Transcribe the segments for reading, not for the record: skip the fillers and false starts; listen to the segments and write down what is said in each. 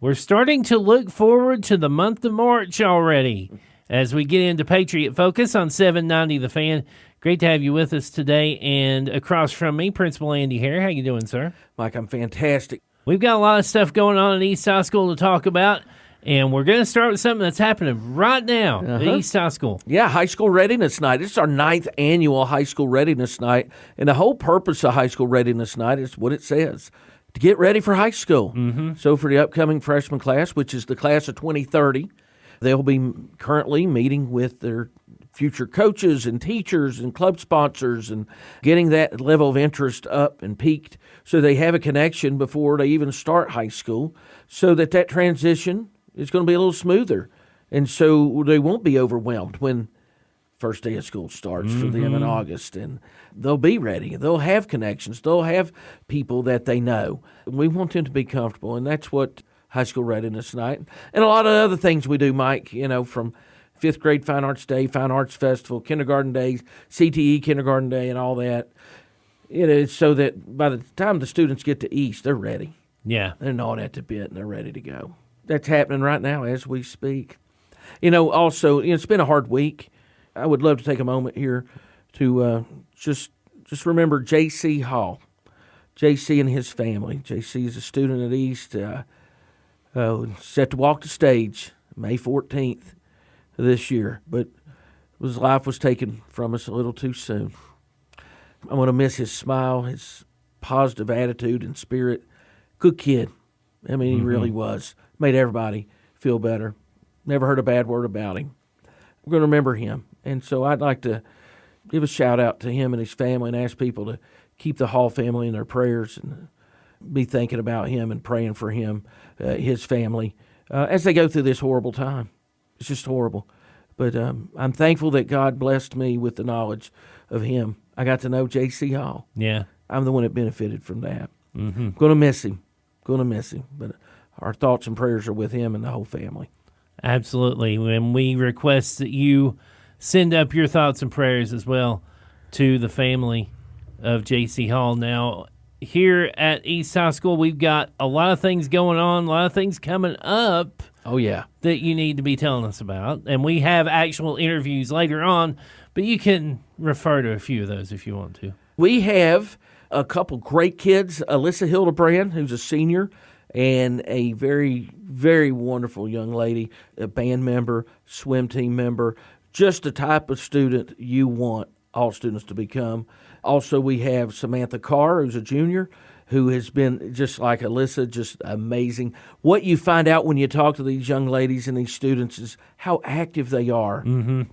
We're starting to look forward to the month of March already as we get into Patriot Focus on 790 The Fan. Great to have you with us today. And across from me, Principal Andy Hare. How you doing, sir? Mike, I'm fantastic. We've got a lot of stuff going on at East High School to talk about, and we're going to start with something that's happening right now at East High School. Yeah, High School Readiness Night. It's our 9th annual High School Readiness Night, and the whole purpose of High School Readiness Night is what it says, to get ready for high school. So for the upcoming freshman class, which is the class of 2030, they'll be currently meeting with their future coaches and teachers and club sponsors and getting that level of interest up and peaked so they have a connection before they even start high school, so that transition is going to be a little smoother. And so they won't be overwhelmed when first day of school starts for them in August. And they'll be ready. They'll have connections. They'll have people that they know. We want them to be comfortable, and that's what High School Readiness Night and a lot of other things we do, Mike, from 5th grade Fine Arts Day, Fine Arts Festival, kindergarten days, CTE kindergarten day, and all that. It is so that by the time the students get to East, they're ready. Yeah. They're gnawed at the bit, and they're ready to go. That's happening right now as we speak. Also, it's been a hard week. I would love to take a moment here to just remember J.C. Hall, J.C. and his family. J.C. is a student at East, set to walk the stage May 14th this year, but his life was taken from us a little too soon. I'm going to miss his smile, his positive attitude and spirit. Good kid. I mean, he really was. Made everybody feel better. Never heard a bad word about him. We're going to remember him. And so I'd like to give a shout out to him and his family and ask people to keep the Hall family in their prayers and be thinking about him and praying for him, his family, as they go through this horrible time. It's just horrible. But I'm thankful that God blessed me with the knowledge of him. I got to know J.C. Hall. Yeah. I'm the one that benefited from that. Going to miss him. But our thoughts and prayers are with him and the whole family. Absolutely. And we request that you send up your thoughts and prayers as well to the family of J.C. Hall. Now, here at East High School, we've got a lot of things going on, a lot of things coming up. Oh, yeah. That you need to be telling us about. And we have actual interviews later on, but you can refer to a few of those if you want to. We have a couple great kids, Alyssa Hildebrand, who's a senior, and a very, very wonderful young lady, a band member, swim team member, just the type of student you want all students to become. Also, we have Samatha Carr, who's a junior, who has been, just like Alyssa, just amazing. What you find out when you talk to these young ladies and these students is how active they are.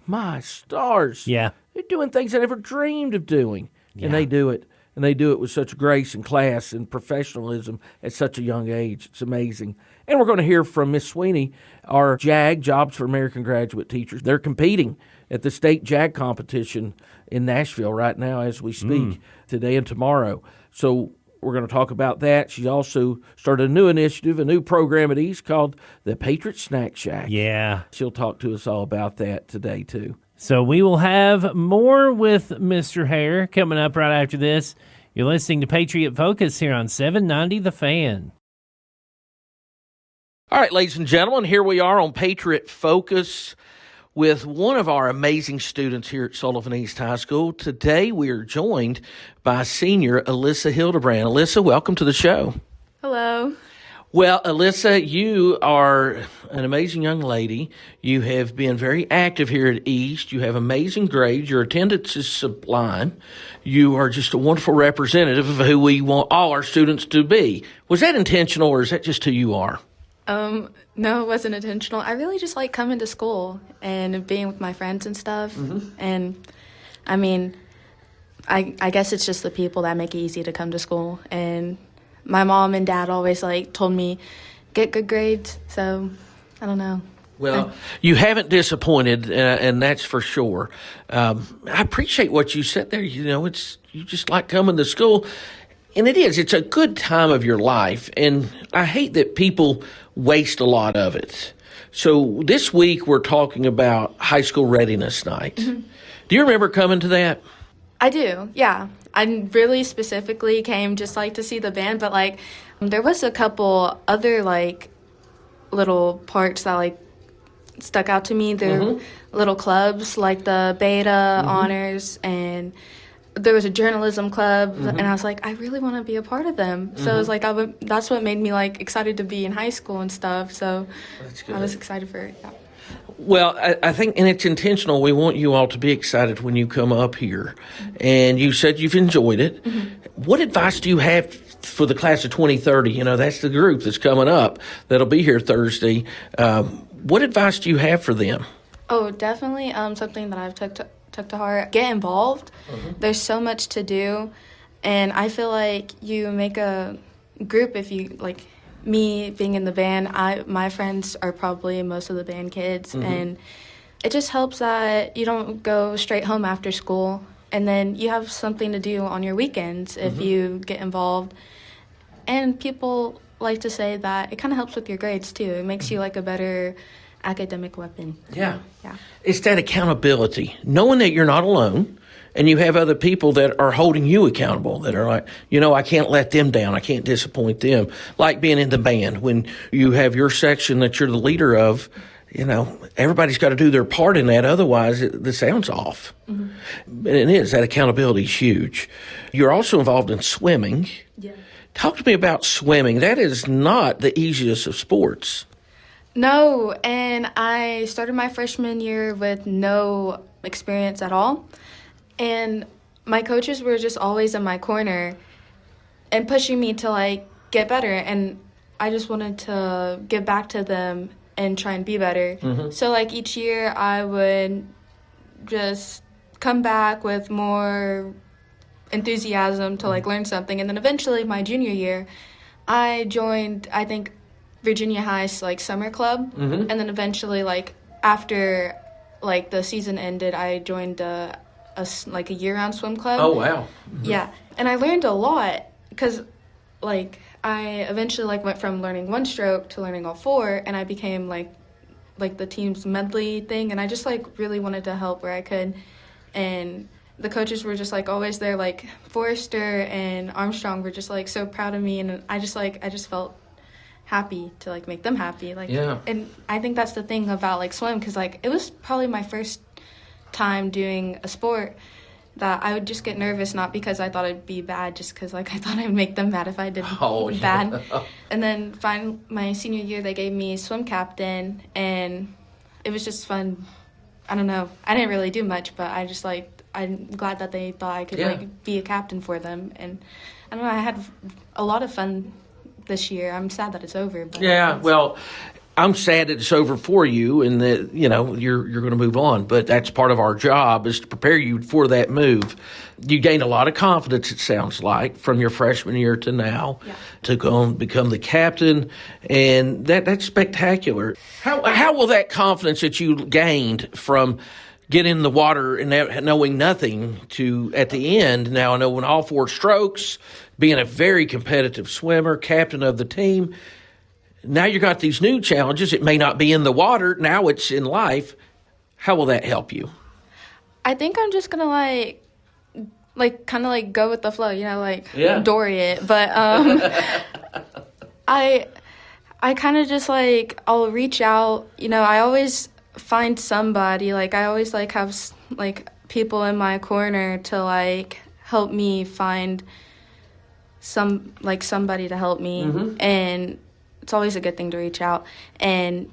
My stars. Yeah. They're doing things I never dreamed of doing, Yeah. and they do it. And they do it with such grace and class and professionalism at such a young age. It's amazing. And we're going to hear from Miss Sweeney, our JAG, Jobs for American Graduate Teachers. They're competing at the state JAG competition in Nashville right now as we speak, today and tomorrow. So we're going to talk about that. She also started a new initiative, a new program at East called the Patriot Snack Shack. Yeah. She'll talk to us all about that today, too. So we will have more with Mr. Hare coming up right after this. You're listening to Patriot Focus here on 790 The Fan. All right, ladies and gentlemen, here we are on Patriot Focus with one of our amazing students here at Sullivan East High School. Today we are joined by senior Alyssa Hildebrand. Alyssa, welcome to the show. Hello. Well, Alyssa, you are an amazing young lady. You have been very active here at East. You have amazing grades. Your attendance is sublime. You are just a wonderful representative of who we want all our students to be. Was that intentional, or is that just who you are? No, it wasn't intentional. I really just like coming to school and being with my friends and stuff. And, I mean, I guess it's just the people that make it easy to come to school. And my mom and dad always told me get good grades, so I don't know. Well, you haven't disappointed, and that's for sure. I appreciate what you said there. You just like coming to school, and it's a good time of your life, and I hate that people waste a lot of it. So this week we're talking about High School Readiness Night. Do you remember coming to that? I do, yeah. I really specifically came just to see the band, but there was a couple other little parts that like stuck out to me. They're little clubs like the Beta Honors, and there was a journalism club, and I was like, I really want to be a part of them. So it was like that's what made me like excited to be in high school and stuff. So I was excited for it. Yeah. Well, I think, and it's intentional, we want you all to be excited when you come up here. And you said you've enjoyed it. What advice do you have for the class of 2030? You know, that's the group that's coming up that'll be here Thursday. What advice do you have for them? Oh, definitely something that I've took to heart. Get involved. There's so much to do. And I feel like you make a group if you, like, me being in the band, my friends are probably most of the band kids, and it just helps that you don't go straight home after school, and then you have something to do on your weekends if you get involved. And people like to say that it kind of helps with your grades too. It makes you like a better academic weapon. Yeah. It's that accountability, knowing that you're not alone. And you have other people that are holding you accountable, that are like, you know, I can't let them down. I can't disappoint them. Like being in the band, when you have your section that you're the leader of, you know, everybody's got to do their part in that. Otherwise, the sound's off. And it is. That accountability is huge. You're also involved in swimming. Yeah. Talk to me about swimming. That is not the easiest of sports. No, and I started my freshman year with no experience at all. And my coaches were just always in my corner and pushing me to, like, get better. And I just wanted to give back to them and try and be better. So, like, each year I would just come back with more enthusiasm to, like, learn something. And then eventually my junior year, I joined, I think, Virginia High's, like, summer club. And then eventually, like, after, like, the season ended, I joined a year-round swim club. Oh, wow. Yeah, and I learned a lot because, like, I eventually, like, went from learning one stroke to learning all four, and I became, like the team's medley thing, and I just, like, really wanted to help where I could, and the coaches were just, like, always there, like, Forrester and Armstrong were just, like, so proud of me, and I just felt happy to, like, make them happy, like, and I think that's the thing about, like, swim, because, like, it was probably my first time doing a sport that I would just get nervous, not because I thought I'd be bad, just because, like, I thought I'd make them mad if I did bad. And then my senior year, they gave me swim captain, and it was just fun. I don't know. I didn't really do much, but I just, like, I'm glad that they thought I could, like, be a captain for them. And I don't know, I had a lot of fun this year. I'm sad that it's over. But well, I'm sad that it's over for you and that, you know, you're going to move on. But that's part of our job, is to prepare you for that move. You gained a lot of confidence, it sounds like, from your freshman year to now, to go and become the captain. And that's spectacular. How will that confidence that you gained from getting in the water and knowing nothing to, at the end, now knowing all four strokes, being a very competitive swimmer, captain of the team, now you got these new challenges. It may not be in the water. Now it's in life. How will that help you? I think I'm just going to, like, kind of, like, go with the flow, you know, like, Dory it. But I kind of just, like, I'll reach out. You know, I always find somebody. Like, I always, like, have, like, people in my corner to, like, help me find somebody to help me. And it's always a good thing to reach out. And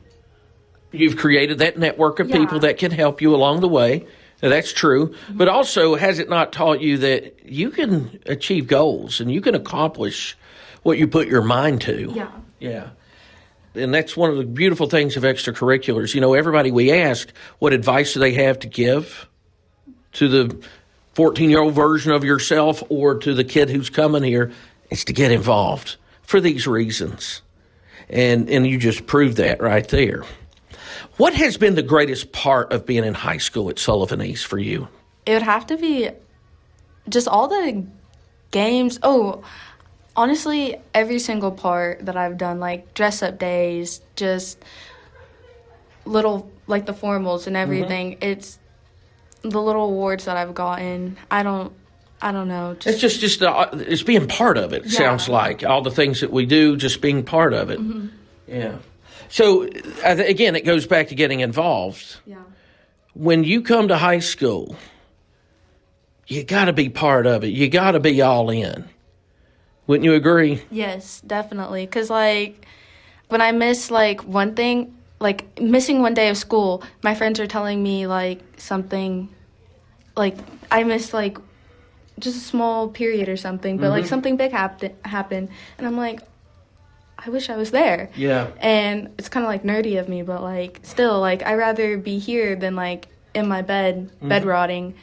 you've created that network of people that can help you along the way. Now, that's true. But also, has it not taught you that you can achieve goals and you can accomplish what you put your mind to? Yeah. And that's one of the beautiful things of extracurriculars. You know, everybody we ask, what advice do they have to give to the 14-year-old version of yourself or to the kid who's coming here? It's to get involved for these reasons. And you just proved that right there. What has been the greatest part of being in high school at Sullivan East for you? It would have to be just all the games. Oh, honestly, every single part that I've done, like dress-up days, just little, like the formals and everything. It's the little awards that I've gotten. I don't know. It's just it's being part of it. Sounds like all the things that we do, just being part of it. Yeah. So, again, it goes back to getting involved. Yeah. When you come to high school, you got to be part of it. You got to be all in. Wouldn't you agree? Yes, definitely. Because, like, when I miss, like, one thing, like, missing one day of school, my friends are telling me, like, something, like, I missed, like, just a small period or something, but, like, something big happened, and I'm like, I wish I was there. Yeah. And it's kind of, like, nerdy of me, but, like, still, like, I'd rather be here than, like, in my bed rotting,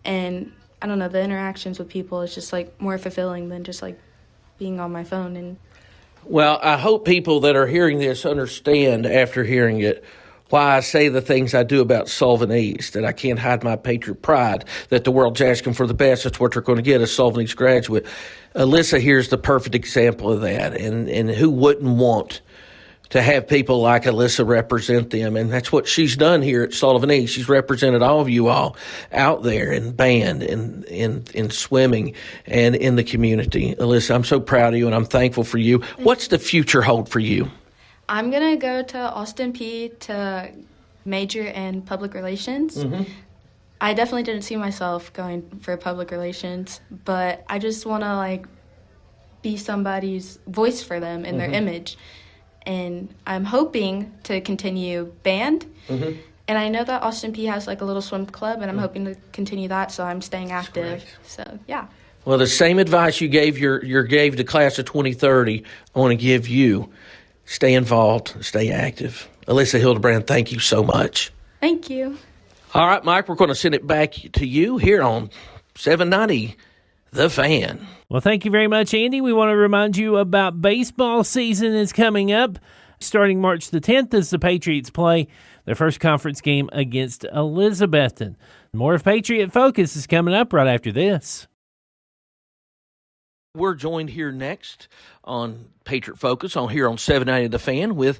and I don't know, the interactions with people is just, like, more fulfilling than just, like, being on my phone. And well, I hope people that are hearing this understand after hearing it why I say the things I do about Sullivan East, that I can't hide my Patriot pride, that the world's asking for the best. That's what they're going to get, a Sullivan East graduate. Alyssa here's the perfect example of that, and who wouldn't want to have people like Alyssa represent them, and that's what she's done here at Sullivan East. She's represented all of you all out there in band, in swimming, and in the community. Alyssa, I'm so proud of you, and I'm thankful for you. What's the future hold for you? I'm going to go to Austin Peay to major in public relations. I definitely didn't see myself going for public relations, but I just want to, like, be somebody's voice for them in their image. And I'm hoping to continue band. And I know that Austin Peay has, like, a little swim club, and I'm hoping to continue that, so I'm staying active. So, yeah. Well, the same advice you gave gave the class of 2030, I want to give you. Stay involved, stay active. Alyssa Hildebrand, thank you so much. Thank you. All right, Mike, we're going to send it back to you here on 790 The Fan. Well, thank you very much, Andy. We want to remind you about baseball season is coming up. Starting March the 10th as the Patriots play their first conference game against Elizabethton. More of Patriot Focus is coming up right after this. We're joined here next on Patriot Focus here on 790 The Fan with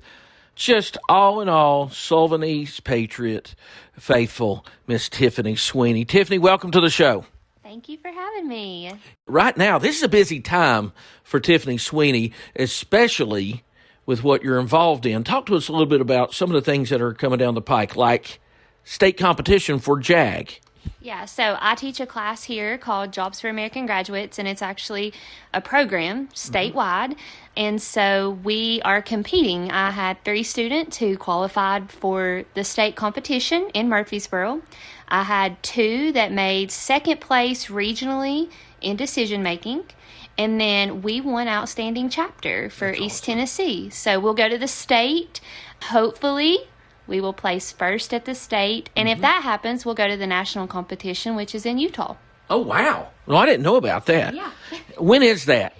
just all in all Sullivan East Patriot faithful Miss Tiffany Sweeney. Tiffany, welcome to the show. Thank you for having me. Right now, this is a busy time for Tiffany Sweeney, especially with what you're involved in. Talk to us a little bit about some of the things that are coming down the pike, like state competition for JAG. Yeah, so I teach a class here called Jobs for American Graduates, and it's actually a program statewide. And so we are competing. I had 3 students who qualified for the state competition in Murfreesboro. I had 2 that made second place regionally in decision making. And then we won Outstanding Chapter for East Tennessee. So we'll go to the state. Hopefully, we will place first at the state. And if that happens, we'll go to the national competition, which is in Utah. Oh, wow. Well, I didn't know about that. Yeah. When is that?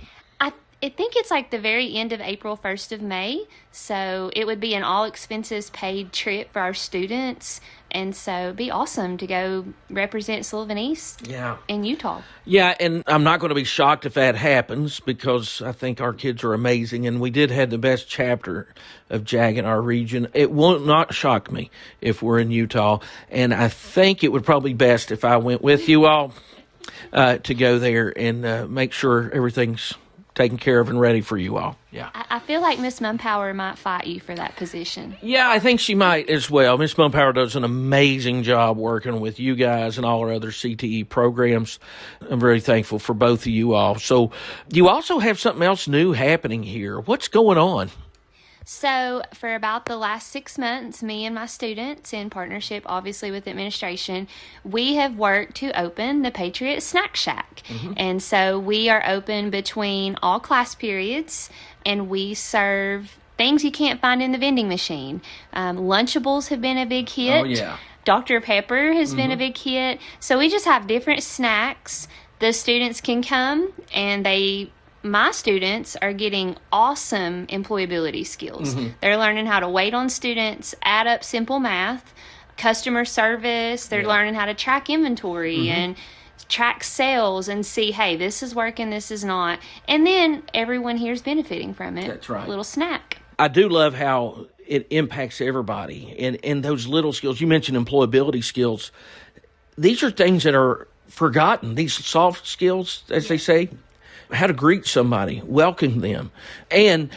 I think it's like the very end of April, 1st of May. So it would be an all expenses paid trip for our students. And so it'd be awesome to go represent Sullivan East in Utah. Yeah, and I'm not going to be shocked if that happens because I think our kids are amazing. And we did have the best chapter of JAG in our region. It won't not shock me if we're in Utah. And I think it would probably be best if I went with you all to go there and make sure everything's taken care of and ready for you all. Yeah. I feel like Miss Mumpower might fight you for that position. Yeah, I think she might as well. Miss Mumpower does an amazing job working with you guys and all our other CTE programs. I'm very thankful for both of you all. So you also have something else new happening here. What's going on? So for about the last 6 months, me and my students, in partnership obviously with the administration, we have worked to open the Patriot Snack Shack. And so we are open between all class periods, and we serve things you can't find in the vending machine. Lunchables have been a big hit. Oh, yeah. Dr. Pepper has been a big hit. So we just have different snacks. The students can come, and my students are getting awesome employability skills. They're learning how to wait on students, add up simple math, customer service. They're learning how to track inventory and track sales and see, hey, this is working, this is not. And then everyone here is benefiting from it. That's right. A little snack. I do love how it impacts everybody. And those little skills, you mentioned employability skills. These are things that are forgotten, these soft skills, as they say. How to greet somebody, welcome them. And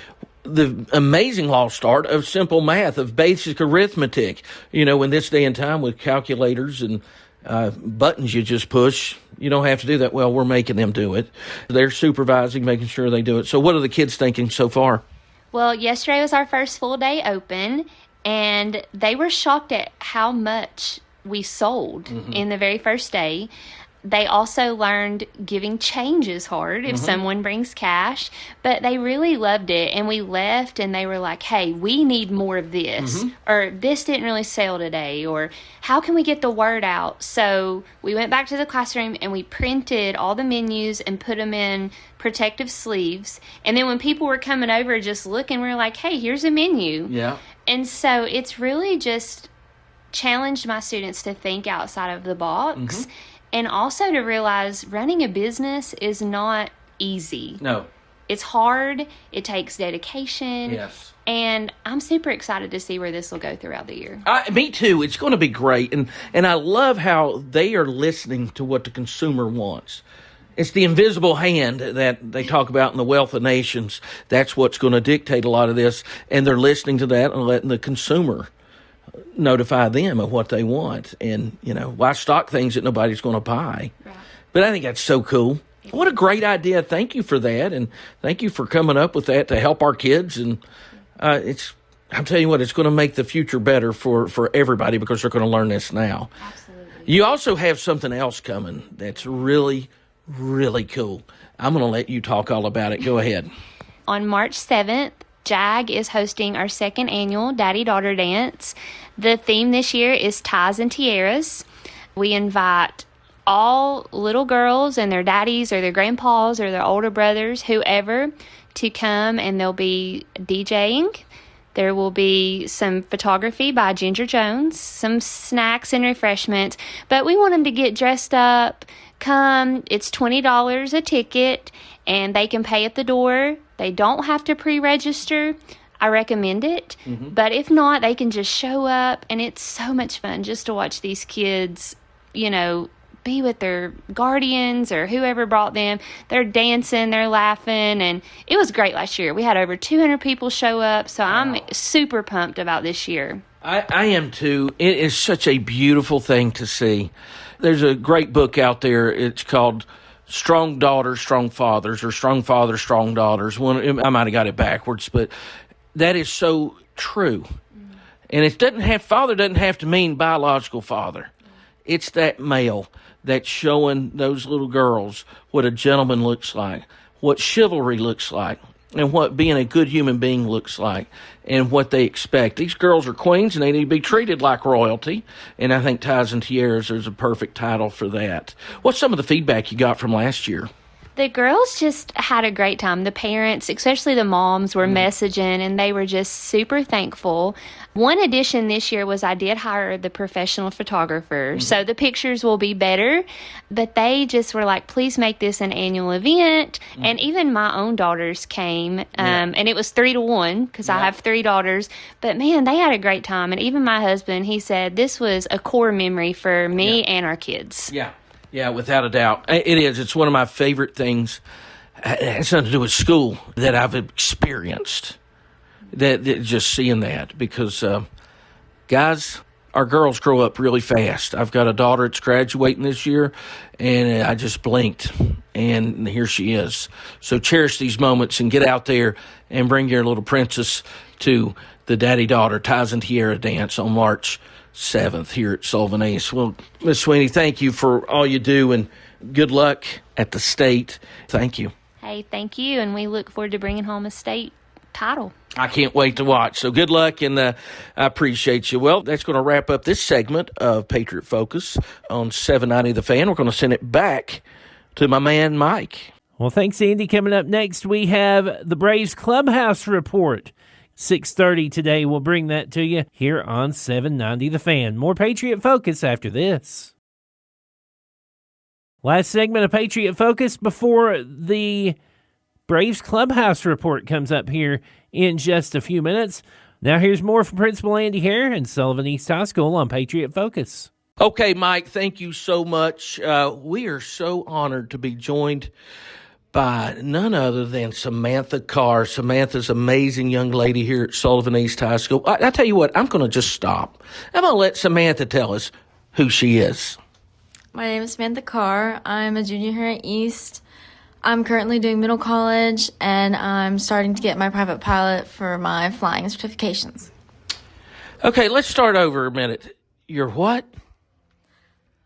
the amazing lost art of simple math, of basic arithmetic. In this day and time with calculators and buttons you just push, you don't have to do that. Well, we're making them do it. They're supervising, making sure they do it. So what are the kids thinking so far? Well, yesterday was our first full day open, and they were shocked at how much we sold in the very first day. They also learned giving change is hard if someone brings cash, but they really loved it. And we left and they were like, hey, we need more of this, or this didn't really sell today, or how can we get the word out? So we went back to the classroom and we printed all the menus and put them in protective sleeves. And then when people were coming over just looking, we were like, hey, here's a menu. Yeah. And so it's really just challenged my students to think outside of the box. And also to realize running a business is not easy. No. It's hard. It takes dedication. Yes. And I'm super excited to see where this will go throughout the year. Me too. It's going to be great. And I love how they are listening to what the consumer wants. It's the invisible hand that they talk about in the Wealth of Nations. That's what's going to dictate a lot of this. And they're listening to that and letting the consumer notify them of what they want. And, why stock things that nobody's going to buy? Right. But I think that's so cool. What a great idea. Thank you for that. And thank you for coming up with that to help our kids. And I'm telling you what, it's going to make the future better for everybody because they're going to learn this now. Absolutely. You also have something else coming that's really, really cool. I'm going to let you talk all about it. Go ahead. On March 7th, JAG is hosting our second annual Daddy-Daughter Dance. The theme this year is Ties and Tiaras. We invite all little girls and their daddies or their grandpas or their older brothers, whoever, to come, and there'll be DJing. There will be some photography by Ginger Jones, some snacks and refreshments, but we want them to get dressed up. Come, it's $20 a ticket, and they can pay at the door. They don't have to pre-register. I recommend it. But if not, they can just show up, and it's so much fun just to watch these kids, be with their guardians or whoever brought them. They're dancing, they're laughing, and it was great last year. We had over 200 people show up, so I'm super pumped about this year. I am too. It is such a beautiful thing to see. There's a great book out there. It's called Strong Daughters, Strong Fathers, or Strong Fathers, Strong Daughters. I might have got it backwards, but that is so true. And father doesn't have to mean biological father. It's that male that's showing those little girls what a gentleman looks like, what chivalry looks like, and what being a good human being looks like, and what they expect. These girls are queens, and they need to be treated like royalty. And I think Ties and Tiaras is a perfect title for that. What's some of the feedback you got from last year? The girls just had a great time. The parents, especially the moms, were messaging, and they were just super thankful. One addition this year was I did hire the professional photographer, so the pictures will be better, but they just were like, please make this an annual event. And even my own daughters came, and it was 3-1 because I have 3 daughters. But man, they had a great time. And even my husband, he said this was a core memory for me and our kids. Yeah, without a doubt. It is. It's one of my favorite things. It has something to do with school that I've experienced. That just seeing that. Because, guys, our girls grow up really fast. I've got a daughter that's graduating this year, and I just blinked, and here she is. So cherish these moments and get out there and bring your little princess to the Daddy-Daughter Ties and Tiara Dance on March 7th here at Sullivan East. Well, Miss Sweeney, thank you for all you do, and good luck at the state. Thank you. Hey, thank you, and we look forward to bringing home a state title. I can't wait to watch. So good luck, and I appreciate you. Well, that's going to wrap up this segment of Patriot Focus on 790 The Fan. We're going to send it back to my man, Mike. Well, thanks, Andy. Coming up next, we have the Braves Clubhouse Report. 6:30 today. We'll bring that to you here on 790 The Fan. More Patriot Focus after this. Last segment of Patriot Focus before the Braves Clubhouse Report comes up here in just a few minutes. Now here's more from Principal Andy Hare and Sullivan East High School on Patriot Focus. Okay, Mike, thank you so much. We are so honored to be joined by none other than Samatha Carr. Samantha's amazing young lady here at Sullivan East High School. I tell you what, I'm going to just stop. I'm going to let Samantha tell us who she is. My name is Samantha Carr. I'm a junior here at East. I'm currently doing middle college, and I'm starting to get my private pilot for my flying certifications. Okay, let's start over a minute. You're what?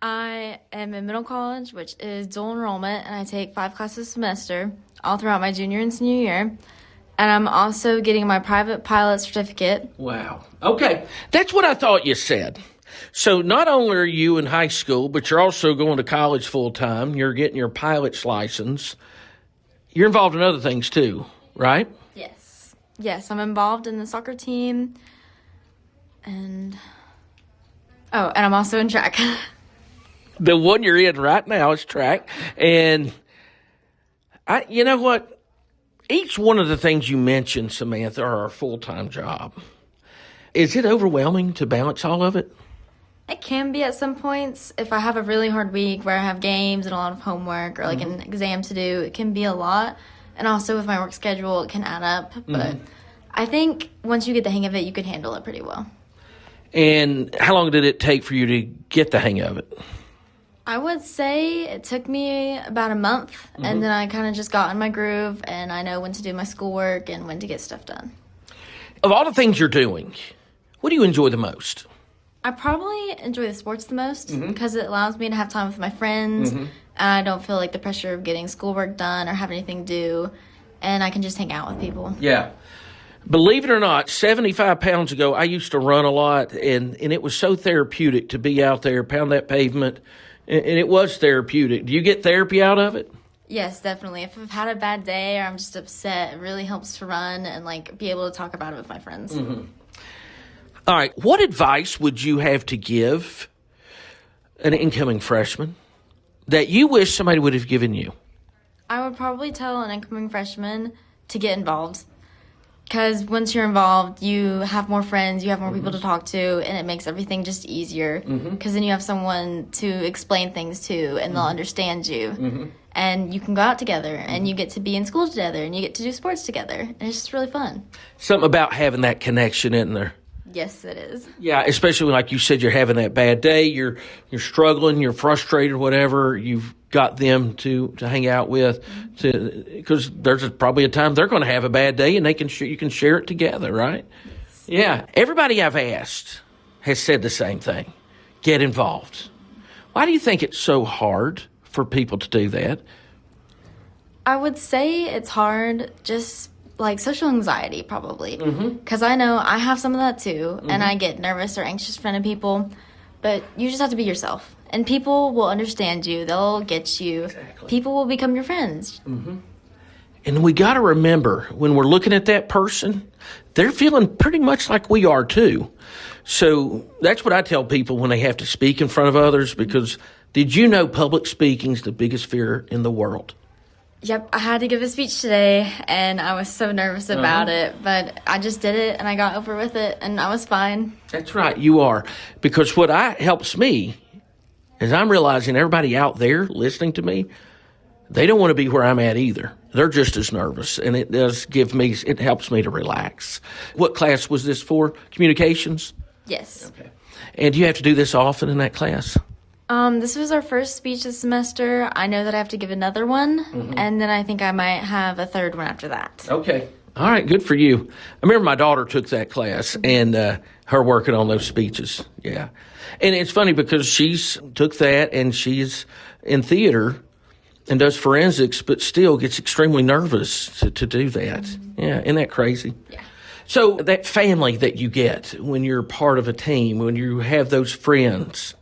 I am in middle college, which is dual enrollment, and I take 5 classes a semester all throughout my junior and senior year. And I'm also getting my private pilot certificate. Wow. Okay, that's what I thought you said. So not only are you in high school, but you're also going to college full-time. You're getting your pilot's license. You're involved in other things too, right? Yes. Yes, I'm involved in the soccer team. And I'm also in track. The one you're in right now is track. And you know what? Each one of the things you mentioned, Samantha, are a full-time job. Is it overwhelming to balance all of it? It can be at some points. If I have a really hard week where I have games and a lot of homework or like an exam to do, it can be a lot. And also with my work schedule, it can add up. But I think once you get the hang of it, you can handle it pretty well. And how long did it take for you to get the hang of it? I would say it took me about a month, and then I kind of just got in my groove, and I know when to do my schoolwork and when to get stuff done. Of all the things you're doing, what do you enjoy the most? I probably enjoy the sports the most because it allows me to have time with my friends, and I don't feel like the pressure of getting schoolwork done or have anything due, and I can just hang out with people. Yeah. Believe it or not, 75 pounds ago, I used to run a lot, and it was so therapeutic to be out there, pound that pavement, and it was therapeutic. Do you get therapy out of it? Yes, definitely. If I've had a bad day or I'm just upset, it really helps to run and like be able to talk about it with my friends. All right, what advice would you have to give an incoming freshman that you wish somebody would have given you? I would probably tell an incoming freshman to get involved. Because once you're involved, you have more friends, you have more people to talk to, and it makes everything just easier. Because then you have someone to explain things to, and they'll understand you. And you can go out together, and you get to be in school together, and you get to do sports together. And it's just really fun. Something about having that connection, isn't there? Yes, it is. Yeah, especially when, like you said, you're having that bad day, you're struggling, you're frustrated, whatever. You've got them to hang out with, because there's probably a time they're going to have a bad day, and you can share it together, right? Yes. Yeah. Everybody I've asked has said the same thing: get involved. Why do you think it's so hard for people to do that? I would say it's hard, just like social anxiety, probably. Because I know I have some of that too, and I get nervous or anxious in front of people. But you just have to be yourself, and people will understand you. They'll get you. Exactly. People will become your friends. And we got to remember, when we're looking at that person, they're feeling pretty much like we are too. So that's what I tell people when they have to speak in front of others, because did you know public speaking's the biggest fear in the world? Yep, I had to give a speech today, and I was so nervous about it, but I just did it, and I got over with it, and I was fine. That's right, you are. Because what helps me is I'm realizing everybody out there listening to me, they don't want to be where I'm at either. They're just as nervous, and it helps me to relax. What class was this for? Communications? Yes. Okay. And do you have to do this often in that class? This was our first speech this semester. I know that I have to give another one, and then I think I might have a third one after that. Okay. All right, good for you. I remember my daughter took that class, and her working on those speeches. Yeah. And it's funny because she's took that, and she's in theater and does forensics, but still gets extremely nervous to do that. Yeah, isn't that crazy? Yeah. So that family that you get when you're part of a team, when you have those friends,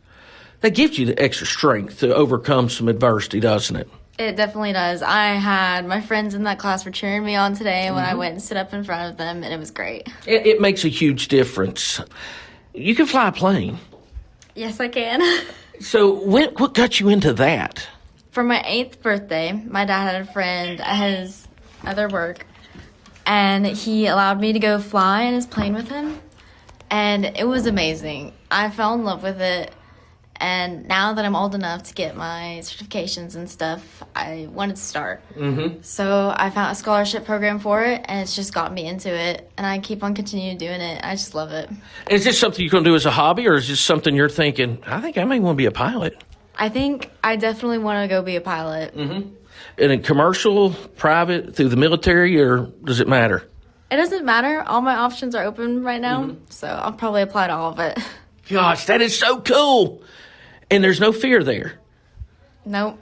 that gives you the extra strength to overcome some adversity, doesn't it? It definitely does. I had my friends in that class were cheering me on today when I went and stood up in front of them, and it was great. It makes a huge difference. You can fly a plane. Yes, I can. So what got you into that? For my 8th birthday, my dad had a friend at his other work, and he allowed me to go fly in his plane with him, and it was amazing. I fell in love with it. And now that I'm old enough to get my certifications and stuff, I wanted to start. So I found a scholarship program for it, and it's just got me into it. And I keep on continuing doing it. I just love it. Is this something you're going to do as a hobby, or is this something you're thinking, I think I may want to be a pilot? I think I definitely want to go be a pilot. In a commercial, private, through the military, or does it matter? It doesn't matter. All my options are open right now, so I'll probably apply to all of it. Gosh, that is so cool. And there's no fear there. Nope.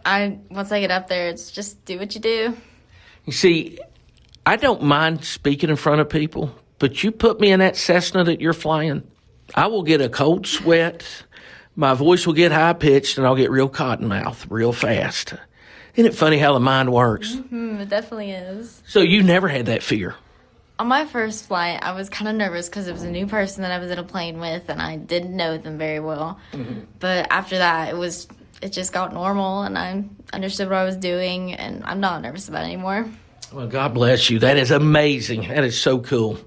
Once I get up there, it's just do what you do. You see, I don't mind speaking in front of people, but you put me in that Cessna that you're flying, I will get a cold sweat, my voice will get high-pitched, and I'll get real cottonmouth real fast. Isn't it funny how the mind works? It definitely is. So you never had that fear? On my first flight, I was kind of nervous because it was a new person that I was in a plane with, and I didn't know them very well. But after that, it just got normal, and I understood what I was doing, and I'm not nervous about it anymore. Well, God bless you. That is amazing. That is so cool.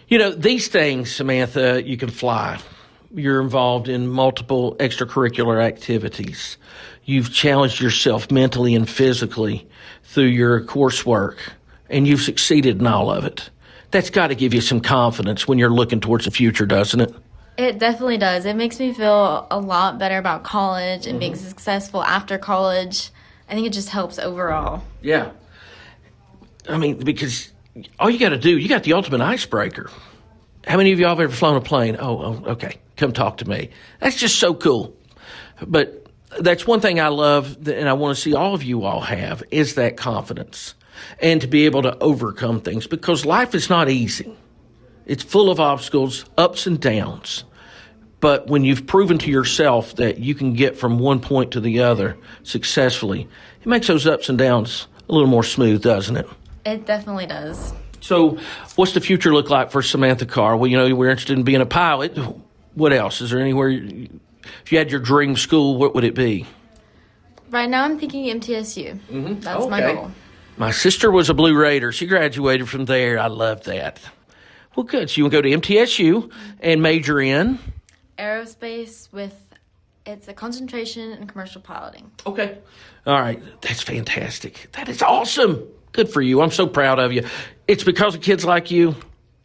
You know, these things, Samantha, you can fly. You're involved in multiple extracurricular activities. You've challenged yourself mentally and physically through your coursework, and you've succeeded in all of it. That's got to give you some confidence when you're looking towards the future, doesn't it? It definitely does. It makes me feel a lot better about college and being successful after college. I think it just helps overall. Yeah. I mean, because all you got to do, you got the ultimate icebreaker. How many of y'all have ever flown a plane? Oh, okay. Come talk to me. That's just so cool. But that's one thing I love, and I want to see all of you all have, is that confidence. And to be able to overcome things, because life is not easy. It's full of obstacles, ups and downs. But when you've proven to yourself that you can get from one point to the other successfully, it makes those ups and downs a little more smooth, doesn't it? It definitely does. So what's the future look like for Samantha Carr? Well, you know, we're interested in being a pilot. What else? Is there anywhere, if you had your dream school, what would it be? Right now I'm thinking MTSU. That's my goal. My sister was a Blue Raider. She graduated from there. I love that. Well, good. So you want to go to MTSU and major in? Aerospace it's a concentration in commercial piloting. Okay. All right. That's fantastic. That is awesome. Good for you. I'm so proud of you. It's because of kids like you,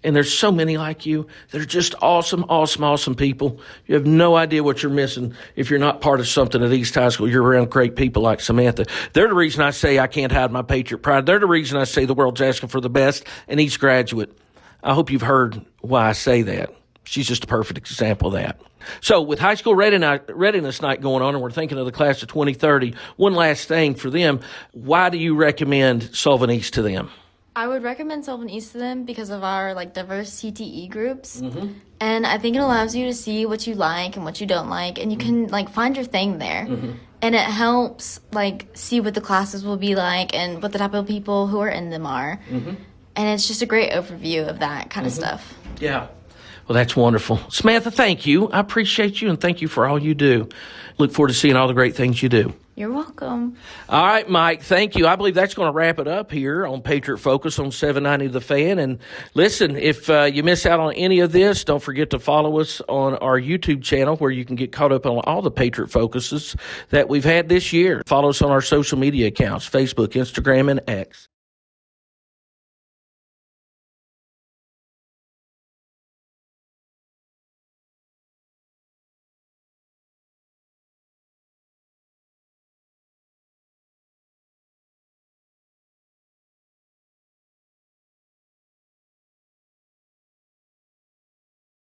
and there's so many like you, that are just awesome, awesome, awesome people. You have no idea what you're missing if you're not part of something at East High School. You're around great people like Samantha. They're the reason I say I can't hide my Patriot pride. They're the reason I say the world's asking for the best in each graduate. I hope you've heard why I say that. She's just a perfect example of that. So with high school readiness night going on, and we're thinking of the class of 2030, one last thing for them. Why do you recommend Sullivan East to them? I would recommend Sullivan East to them because of our diverse CTE groups. And I think it allows you to see what you like and what you don't like, and you can find your thing there. And it helps see what the classes will be like and what the type of people who are in them are. And it's just a great overview of that kind of stuff. Yeah. Well, that's wonderful. Samantha, thank you. I appreciate you, and thank you for all you do. Look forward to seeing all the great things you do. You're welcome. All right, Mike, thank you. I believe that's going to wrap it up here on Patriot Focus on 790 The Fan. And listen, if you miss out on any of this, don't forget to follow us on our YouTube channel where you can get caught up on all the Patriot Focuses that we've had this year. Follow us on our social media accounts, Facebook, Instagram, and X.